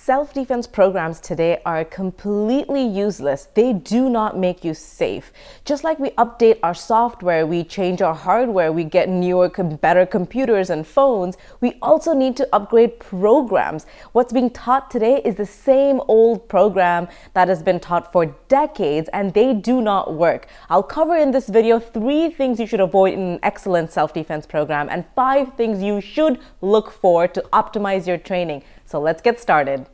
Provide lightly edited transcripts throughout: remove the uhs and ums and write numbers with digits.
Self-defense programs today are completely useless. They do not make you safe. Just like we update our software, we change our hardware, we get newer, better computers and phones, we also need to upgrade programs. What's being taught today is the same old program that has been taught for decades, and they do not work. I'll cover in this video 3 things you should avoid in an excellent self-defense program and 5 things you should look for to optimize your training. So let's get started.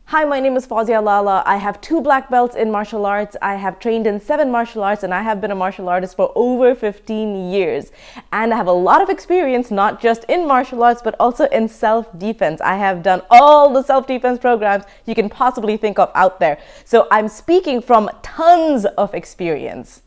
Hi, my name is Fawzia Lala. I have 2 black belts in martial arts. I have trained in 7 martial arts, and I have been a martial artist for over 15 years. And I have a lot of experience, not just in martial arts, but also in self-defense. I have done all the self-defense programs you can possibly think of out there. So I'm speaking from tons of experience.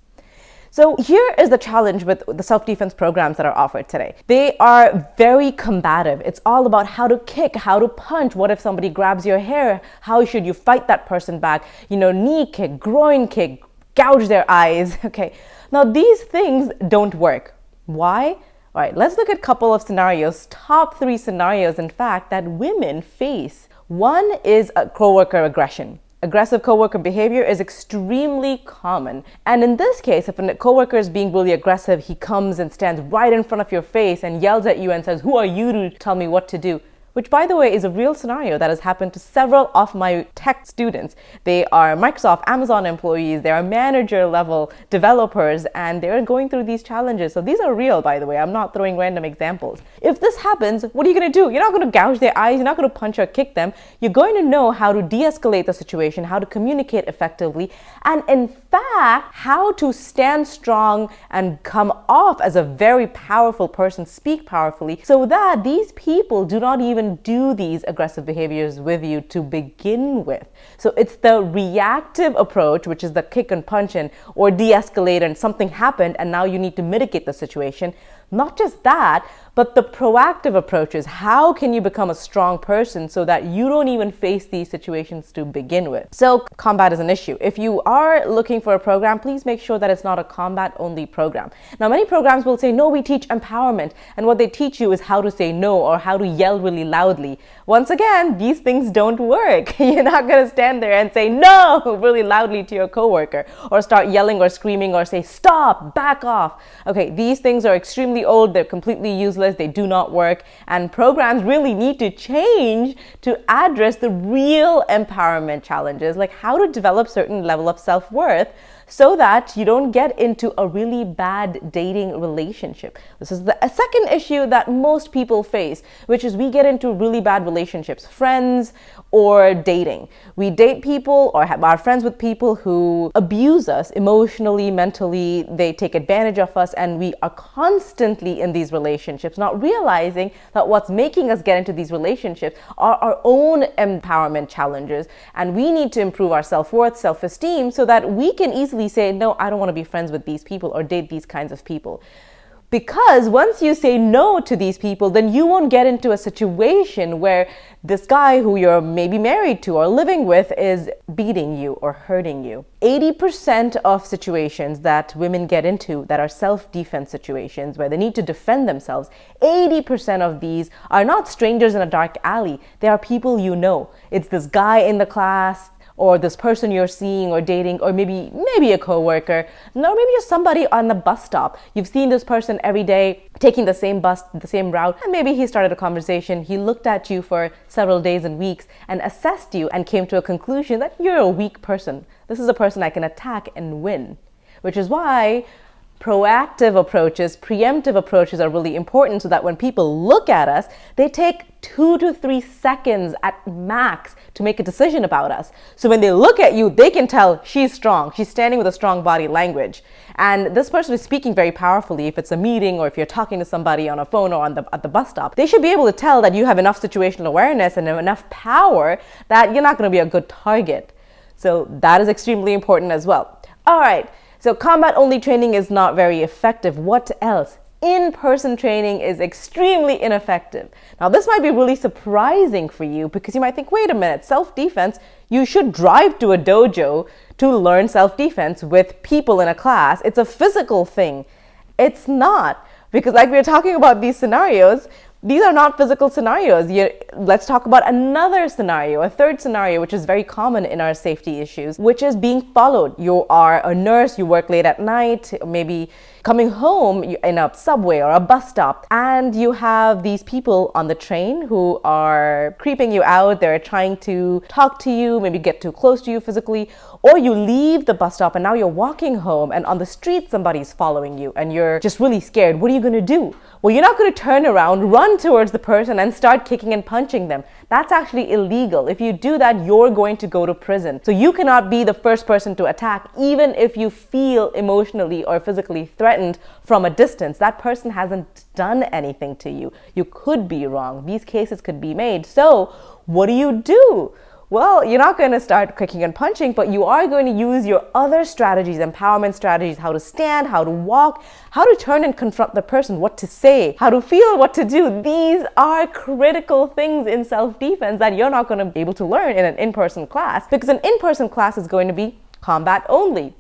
So here is the challenge with the self-defense programs that are offered today. They are very combative. It's all about how to kick, how to punch. What if somebody grabs your hair? How should you fight that person back? Knee kick, groin kick, gouge their eyes. Okay. Now these things don't work. Why? All right, let's look at a couple of scenarios, top 3 scenarios, in fact, that women face. One is a coworker aggression. Aggressive coworker behavior is extremely common. And in this case, if a coworker is being really aggressive, he comes and stands right in front of your face and yells at you and says, "Who are you to tell me what to do?" Which, by the way, is a real scenario that has happened to several of my tech students. They are Microsoft, Amazon employees, they are manager level developers, and they're going through these challenges. So these are real, by the way. I'm not throwing random examples. If this happens, what are you going to do? You're not going to gouge their eyes. You're not going to punch or kick them. You're going to know how to de-escalate the situation, how to communicate effectively, and in fact, how to stand strong and come off as a very powerful person, speak powerfully, so that these people do not even do these aggressive behaviors with you to begin with. So it's the reactive approach, which is the kick and punch or de-escalate, and something happened and now you need to mitigate the situation. Not just that, but the proactive approach is how can you become a strong person so that you don't even face these situations to begin with. So combat is an issue. If you are looking for a program, please make sure that it's not a combat only program. Now, many programs will say, no, we teach empowerment. And what they teach you is how to say no or how to yell really loudly. Once again, these things don't work. You're not going to stand there and say no really loudly to your coworker or start yelling or screaming or say, stop, back off. Okay, these things are extremely old. They're completely useless. They do not work, and programs really need to change to address the real empowerment challenges, like how to develop certain level of self-worth so that you don't get into a really bad dating relationship. This is a second issue that most people face, which is we get into really bad relationships, friends or dating. We date people or are friends with people who abuse us emotionally, mentally. They take advantage of us, and we are constantly in these relationships, not realizing that what's making us get into these relationships are our own empowerment challenges, and we need to improve our self-worth, self-esteem, so that we can easily say, no, I don't want to be friends with these people or date these kinds of people. Because once you say no to these people, then you won't get into a situation where this guy who you're maybe married to or living with is beating you or hurting you. 80% of situations that women get into that are self-defense situations where they need to defend themselves, 80% of these are not strangers in a dark alley. They are people you know. It's this guy in the class, or this person you're seeing or dating, or maybe a coworker, or maybe just somebody on the bus stop. You've seen this person every day taking the same bus, the same route, and maybe he started a conversation. He looked at you for several days and weeks and assessed you and came to a conclusion that you're a weak person. This is a person I can attack and win, which is why proactive approaches, preemptive approaches are really important, so that when people look at us, they take 2 to 3 seconds at max to make a decision about us. So when they look at you, they can tell she's strong. She's standing with a strong body language. And this person is speaking very powerfully. If it's a meeting or if you're talking to somebody on a phone or at the bus stop, they should be able to tell that you have enough situational awareness and enough power that you're not going to be a good target. So that is extremely important as well. All right. So combat-only training is not very effective. What else? In-person training is extremely ineffective. Now, this might be really surprising for you because you might think, wait a minute, self-defense, you should drive to a dojo to learn self-defense with people in a class. It's a physical thing. It's not, because like we were talking about these scenarios, these are not physical scenarios. Let's talk about another scenario, a third scenario, which is very common in our safety issues, which is being followed. You are a nurse, you work late at night, maybe coming home in a subway or a bus stop, and you have these people on the train who are creeping you out. They're trying to talk to you, maybe get too close to you physically, or you leave the bus stop and now you're walking home and on the street somebody's following you and you're just really scared. What are you going to do? Well, you're not going to turn around, run towards the person and start kicking and punching them. That's actually illegal. If you do that, you're going to go to prison. So you cannot be the first person to attack, even if you feel emotionally or physically threatened from a distance. That person hasn't done anything to you. You could be wrong. These cases could be made. So what do? Well, you're not going to start kicking and punching, but you are going to use your other strategies, empowerment strategies, how to stand, how to walk, how to turn and confront the person, what to say, how to feel, what to do. These are critical things in self-defense that you're not going to be able to learn in an in-person class, because an in-person class is going to be combat only.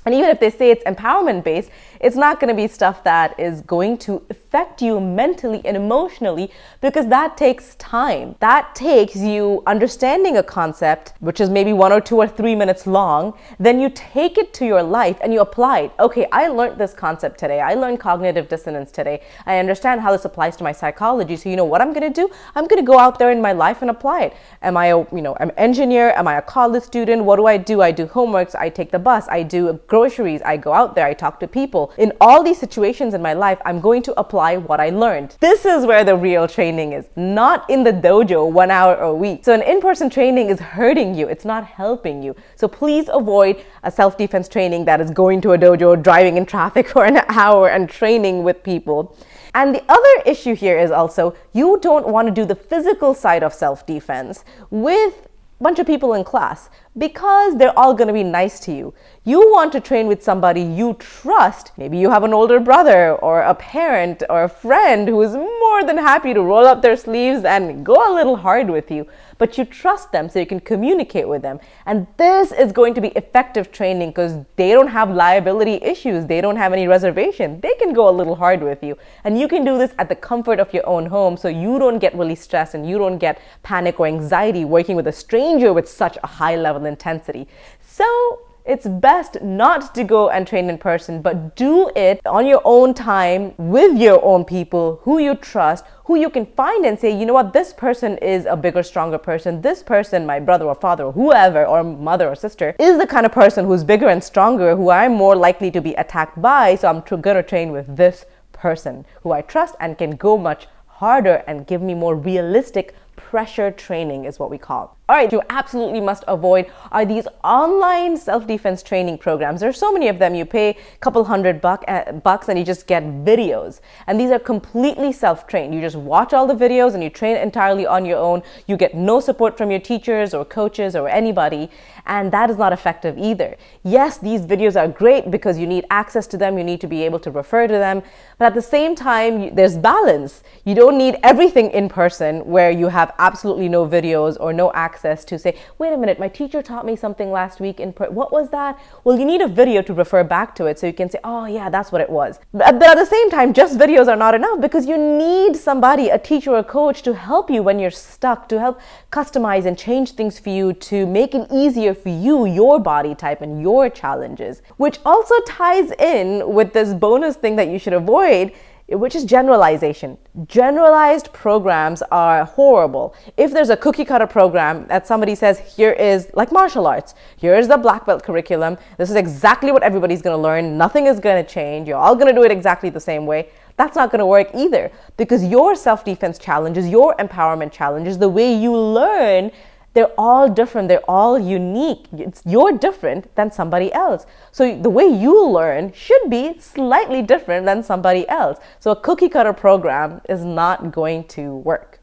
And even if they say it's empowerment based, it's not going to be stuff that is going to affect you mentally and emotionally, because that takes time. That takes you understanding a concept, which is maybe 1 or 2 or 3 minutes long. Then you take it to your life and you apply it. Okay, I learned this concept today. I learned cognitive dissonance today. I understand how this applies to my psychology. So you know what I'm going to do? I'm going to go out there in my life and apply it. Am I I'm an engineer? Am I a college student? What do? I do homeworks. I take the bus. I do groceries. I go out there. I talk to people. In all these situations in my life, I'm going to apply what I learned. This is where the real training is, not in the dojo 1 hour a week. So an in-person training is hurting you. It's not helping you. So please avoid a self-defense training that is going to a dojo, driving in traffic for an hour and training with people. And the other issue here is also, you don't want to do the physical side of self-defense with a bunch of people in class, because they're all going to be nice to you. You want to train with somebody you trust. Maybe you have an older brother or a parent or a friend who is more than happy to roll up their sleeves and go a little hard with you, but you trust them so you can communicate with them. And this is going to be effective training because they don't have liability issues. They don't have any reservation. They can go a little hard with you. And you can do this at the comfort of your own home, so you don't get really stressed and you don't get panic or anxiety working with a stranger with such a high level intensity. So it's best not to go and train in person, but do it on your own time with your own people who you trust, who you can find and say, you know what, this person is a bigger, stronger person. This person, my brother or father or whoever, or mother or sister, is the kind of person who's bigger and stronger, who I'm more likely to be attacked by. So I'm going to train with this person who I trust and can go much harder and give me more realistic pressure training, is what we call. All right, you absolutely must avoid are these online self-defense training programs. There's so many of them. You pay a couple $100 and you just get videos. And these are completely self-trained. You just watch all the videos and you train entirely on your own. You get no support from your teachers or coaches or anybody. And that is not effective either. Yes, these videos are great because you need access to them. You need to be able to refer to them. But at the same time, there's balance. You don't need everything in person where you have absolutely no videos or no access to say, wait a minute, my teacher taught me something last week what was that? Well, you need a video to refer back to it so you can say, oh yeah, that's what it was. But at the same time, just videos are not enough, because you need somebody, a teacher or a coach, to help you when you're stuck, to help customize and change things for you, to make it easier for you, your body type and your challenges, which also ties in with this bonus thing that you should avoid, which is generalization. Generalized programs are horrible. If there's a cookie cutter program that somebody says, here is like martial arts, here is the black belt curriculum, this is exactly what everybody's going to learn, nothing is going to change, you're all going to do it exactly the same way, that's not going to work either, because your self-defense challenges, your empowerment challenges, the way you learn, they're all different. They're all unique. You're different than somebody else. So the way you learn should be slightly different than somebody else. So a cookie cutter program is not going to work.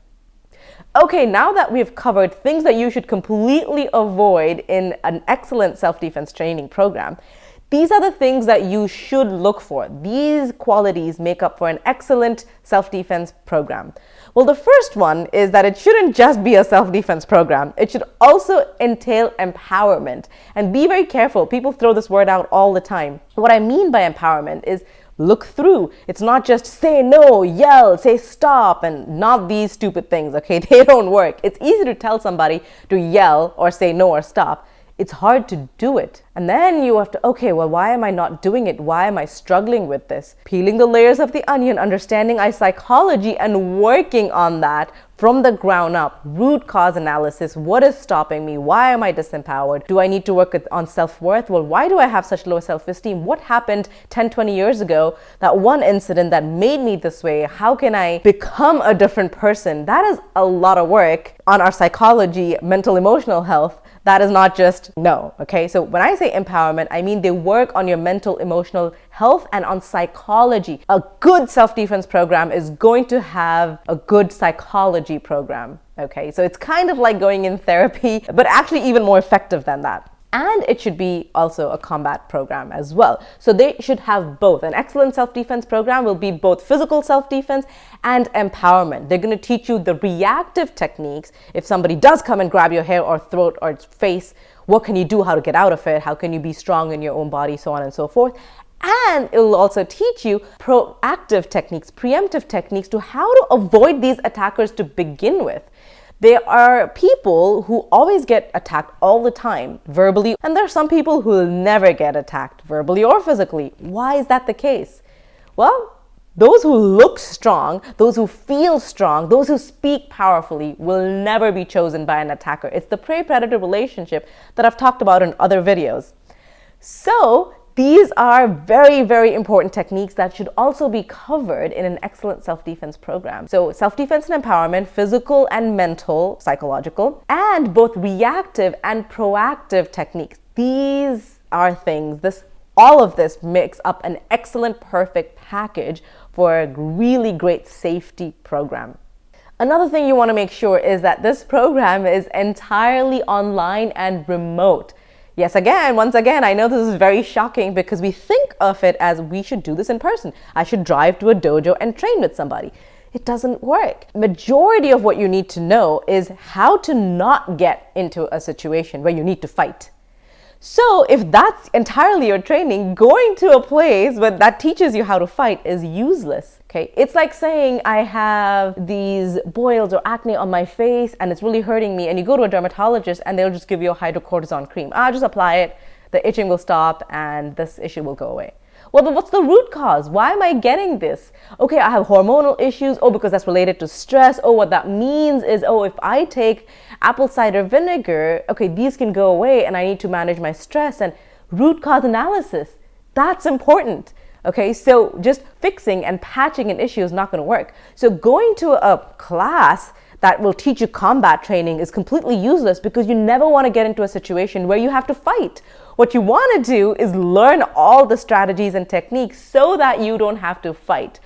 Okay, now that we've covered things that you should completely avoid in an excellent self-defense training program, these are the things that you should look for. These qualities make up for an excellent self-defense program. Well, the first one is that it shouldn't just be a self-defense program. It should also entail empowerment. And be very careful. People throw this word out all the time. What I mean by empowerment is look through. It's not just say no, yell, say stop, and not these stupid things, okay? They don't work. It's easy to tell somebody to yell or say no or stop. It's hard to do it. And then you have to, okay, well, why am I not doing it? Why am I struggling with this? Peeling the layers of the onion, understanding our psychology and working on that from the ground up. Root cause analysis. What is stopping me? Why am I disempowered? Do I need to work on self-worth? Well, why do I have such low self-esteem? What happened 10, 20 years ago? That one incident that made me this way. How can I become a different person? That is a lot of work on our psychology, mental, emotional health. That is not just no, okay? So when I say empowerment, I mean they work on your mental, emotional health and on psychology. A good self-defense program is going to have a good psychology program, okay? So it's kind of like going in therapy, but actually even more effective than that. And it should be also a combat program as well. So they should have both. An excellent self-defense program will be both physical self-defense and empowerment. They're going to teach you the reactive techniques. If somebody does come and grab your hair or throat or face, what can you do? How to get out of it? How can you be strong in your own body? So on and so forth. And it will also teach you proactive techniques, preemptive techniques to how to avoid these attackers to begin with. There are people who always get attacked all the time, verbally, and there are some people who will never get attacked, verbally or physically. Why is that the case? Well, those who look strong, those who feel strong, those who speak powerfully will never be chosen by an attacker. It's the prey-predator relationship that I've talked about in other videos. So, these are very, very important techniques that should also be covered in an excellent self-defense program. So self-defense and empowerment, physical and mental, psychological, and both reactive and proactive techniques. These are things, all of this makes up an excellent, perfect package for a really great safety program. Another thing you want to make sure is that this program is entirely online and remote. Yes, once again, I know this is very shocking because we think of it as we should do this in person. I should drive to a dojo and train with somebody. It doesn't work. Majority of what you need to know is how to not get into a situation where you need to fight. So if that's entirely your training, going to a place that teaches you how to fight is useless. Okay, it's like saying I have these boils or acne on my face and it's really hurting me, and you go to a dermatologist and they'll just give you a hydrocortisone cream. Just apply it, the itching will stop and this issue will go away. Well, but what's the root cause? Why am I getting this? Okay, I have hormonal issues. Oh, because that's related to stress. Oh, what that means is, if I take apple cider vinegar, okay, these can go away and I need to manage my stress. And root cause analysis, that's important. Okay, so just fixing and patching an issue is not going to work. So going to a class that will teach you combat training is completely useless because you never want to get into a situation where you have to fight. What you want to do is learn all the strategies and techniques so that you don't have to fight.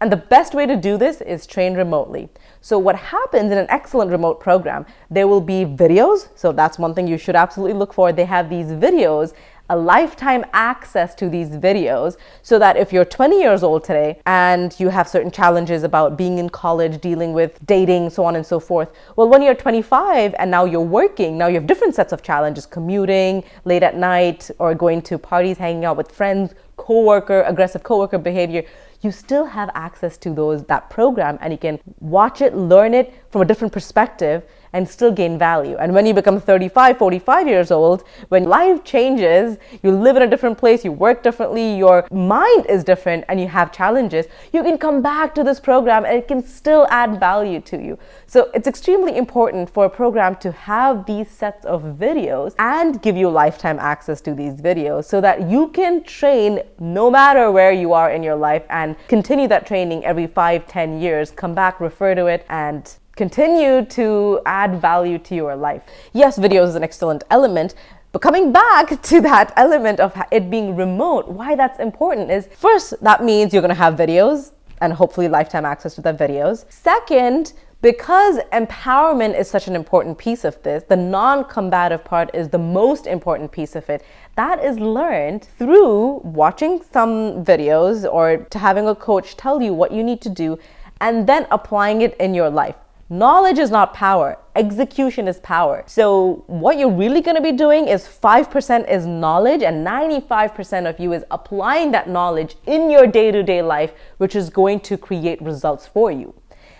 And the best way to do this is train remotely. So what happens in an excellent remote program, there will be videos. So that's one thing you should absolutely look for. They have these videos, a lifetime access to these videos, so that if you're 20 years old today and you have certain challenges about being in college, dealing with dating, so on and so forth, well, when you're 25 and now you're working, now you have different sets of challenges, commuting late at night or going to parties, hanging out with friends, aggressive coworker behavior, you still have access to that program, and you can watch it, learn it from a different perspective and still gain value. And when you become 35, 45 years old, when life changes, you live in a different place, you work differently, your mind is different, and you have challenges, you can come back to this program and it can still add value to you. So it's extremely important for a program to have these sets of videos and give you lifetime access to these videos so that you can train no matter where you are in your life and continue that training every 5-10 years, come back, refer to it, and continue to add value to your life. Yes, videos is an excellent element, but coming back to that element of it being remote, why that's important is, first, that means you're going to have videos and hopefully lifetime access to the videos. Second, because empowerment is such an important piece of this, the non-combative part is the most important piece of it. That is learned through watching some videos or to having a coach tell you what you need to do and then applying it in your life. Knowledge is not power. Execution is power. So what you're really going to be doing is 5% is knowledge and 95% of you is applying that knowledge in your day-to-day life, which is going to create results for you.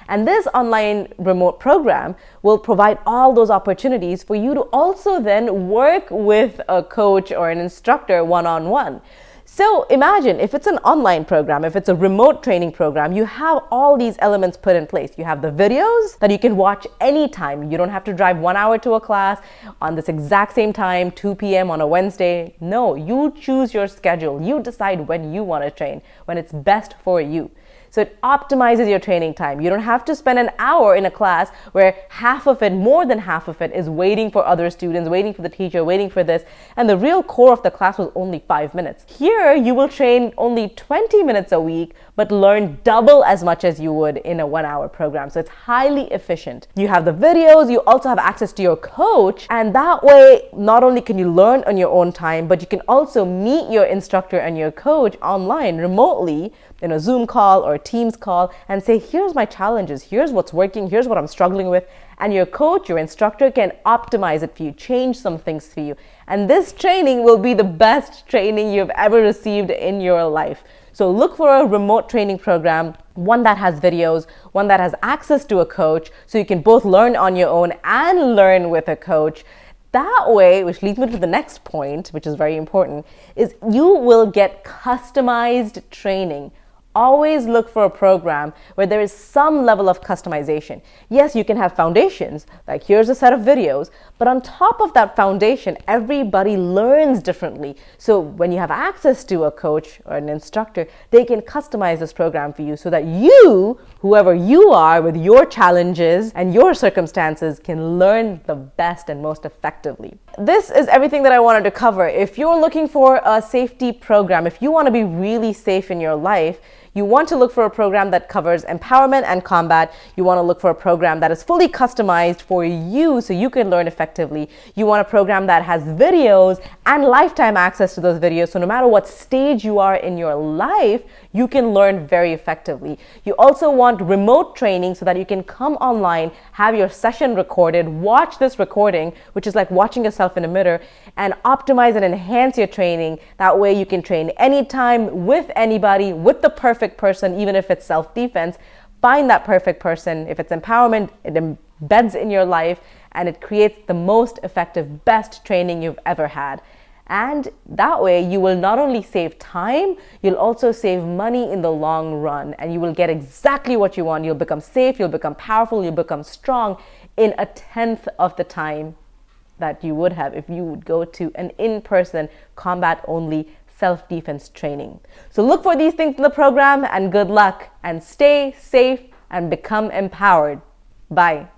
And this online remote program will provide all those opportunities for you to also then work with a coach or an instructor one-on-one. So imagine if it's an online program, if it's a remote training program, you have all these elements put in place. You have the videos that you can watch anytime. You don't have to drive 1 hour to a class on this exact same time, 2 p.m. on a Wednesday. No, you choose your schedule. You decide when you want to train, when it's best for you. So it optimizes your training time. You don't have to spend an hour in a class where half of it, more than half of it, is waiting for other students, waiting for the teacher, waiting for this. And the real core of the class was only 5 minutes. Here, you will train only 20 minutes a week, but learn double as much as you would in a 1 hour program. So it's highly efficient. You have the videos, you also have access to your coach. And that way, not only can you learn on your own time, but you can also meet your instructor and your coach online remotely in a Zoom call or a Teams call and say, here's my challenges, here's what's working, here's what I'm struggling with. And your coach, your instructor can optimize it for you, change some things for you. And this training will be the best training you've ever received in your life. So look for a remote training program, one that has videos, one that has access to a coach, so you can both learn on your own and learn with a coach. That way, which leads me to the next point, which is very important, is you will get customized training. Always look for a program where there is some level of customization. Yes, you can have foundations, like here's a set of videos, but on top of that foundation, everybody learns differently. So when you have access to a coach or an instructor, they can customize this program for you so that you, whoever you are with your challenges and your circumstances, can learn the best and most effectively. This is everything that I wanted to cover. If you're looking for a safety program, if you want to be really safe in your life, you want to look for a program that covers empowerment and combat. You want to look for a program that is fully customized for you so you can learn effectively. You want a program that has videos and lifetime access to those videos. So no matter what stage you are in your life, you can learn very effectively. You also want remote training so that you can come online, have your session recorded, watch this recording, which is like watching yourself in a mirror, and optimize and enhance your training. That way you can train anytime with anybody, with the perfect person, even if it's self-defense. Find that perfect person. If it's empowerment, it embeds in your life and it creates the most effective, best training you've ever had. And that way you will not only save time, you'll also save money in the long run, and you will get exactly what you want. You'll become safe, you'll become powerful, you'll become strong in 1/10 of the time that you would have if you would go to an in-person combat-only self-defense training. So look for these things in the program, and good luck, and stay safe and become empowered. Bye.